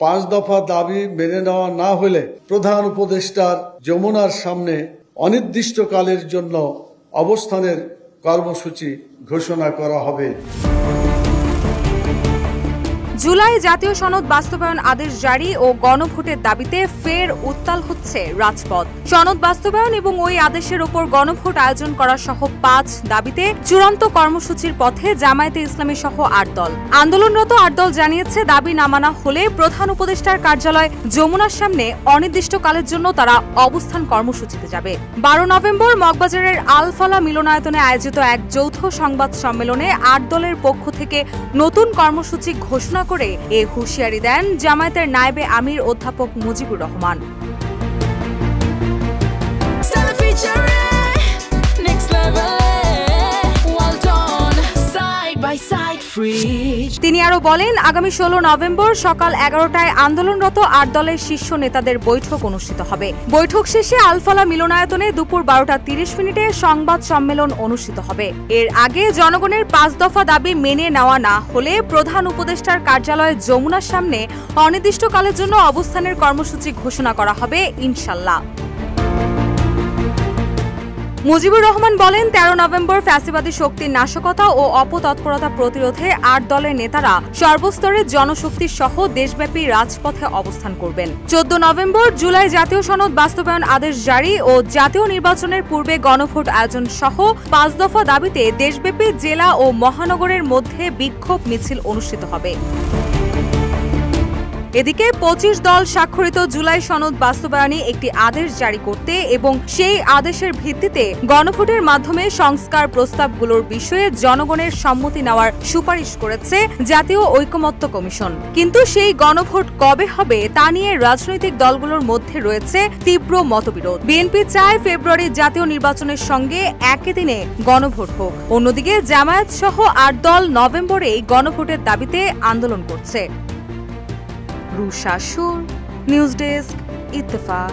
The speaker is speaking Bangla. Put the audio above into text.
5 দফা দাবি মেনে নেওয়া না হলে প্রধান উপদেষ্টার যমুনার সামনে অনির্দিষ্টকালের জন্য অবস্থানের কর্মসূচি ঘোষণা করা হবে। জুলাই জাতীয় সনদ বাস্তবায়ন আদেশ জারি ও গণভোটের দাবিতে ফের উত্তাল হচ্ছে রাজপথ। সনদ বাস্তবায়ন এবং ওই আদেশের ওপর গণভোট আয়োজন করা সহ 5 দাবিতে চূড়ান্ত কর্মসূচির পথে জামায়াতে ইসলামী সহ 8 দল। আন্দোলনরত 8 দল জানিয়েছে, দাবি না মানা হলে প্রধান উপদেষ্টার কার্যালয় যমুনার সামনে অনির্দিষ্টকালের জন্য তারা অবস্থান কর্মসূচিতে যাবে। 12 নভেম্বর মগবাজারের আলফালা মিলনায়তনে আয়োজিত এক যৌথ সংবাদ সম্মেলনে 8 দলের পক্ষ থেকে নতুন কর্মসূচি ঘোষণা করে এ হুঁশিয়ারি দেন জামায়াতের নায়েবে আমির অধ্যাপক মুজিবুর রহমান। তিনি আরো বলেন, আগামী 16 নভেম্বর সকাল 11টায় আন্দোলনরত 8 দলের শীর্ষ নেতাদের বৈঠক অনুষ্ঠিত হবে। বৈঠক শেষে আলফালা মিলনায়তনে দুপুর 12:30 সংবাদ সম্মেলন অনুষ্ঠিত হবে। এর আগে জনগণের 5 দফা দাবি মেনে নেওয়া না হলে প্রধান উপদেষ্টার কার্যালয় যমুনার সামনে অনির্দিষ্টকালের জন্য অবস্থানের কর্মসূচি ঘোষণা করা হবে ইনশাল্লাহ। মুজিবুর রহমান বলেন, 13 নভেম্বর ফ্যাসিবাদী শক্তির নাশকতা ও অপতৎপরতা প্রতিরোধে 8 দলের নেতারা সর্বস্তরের জনশক্তি সহ দেশব্যাপী রাজপথে অবস্থান করবেন। 14 নভেম্বর জুলাই জাতীয় সনদ বাস্তবায়ন আদেশ জারি ও জাতীয় নির্বাচনের পূর্বে গণভোট আয়োজন সহ 5 দফা দাবিতে দেশব্যাপী জেলা ও মহানগরের মধ্যে বিক্ষোভ মিছিল অনুষ্ঠিত হবে। এদিকে 25 দল স্বাক্ষরিত জুলাই সনদ বাস্তবায়নে একটি আদেশ জারি করতে এবং সেই আদেশের ভিত্তিতে গণভোটের মাধ্যমে সংস্কার প্রস্তাবগুলোর বিষয়ে জনগণের সম্মতি নেওয়ার সুপারিশ করেছে জাতীয় ঐকমত্য কমিশন। কিন্তু সেই গণভোট কবে হবে তা নিয়ে রাজনৈতিক দলগুলোর মধ্যে রয়েছে তীব্র মতবিরোধ। বিএনপি চায় ফেব্রুয়ারির জাতীয় নির্বাচনের সঙ্গে একই দিনে গণভোট হোক। অন্যদিকে জামায়াত সহ 8 দল নভেম্বরেই গণভোটের দাবিতে আন্দোলন করছে। রুশা সুর, নিউজ ডেস্ক, ইত্তেফাক।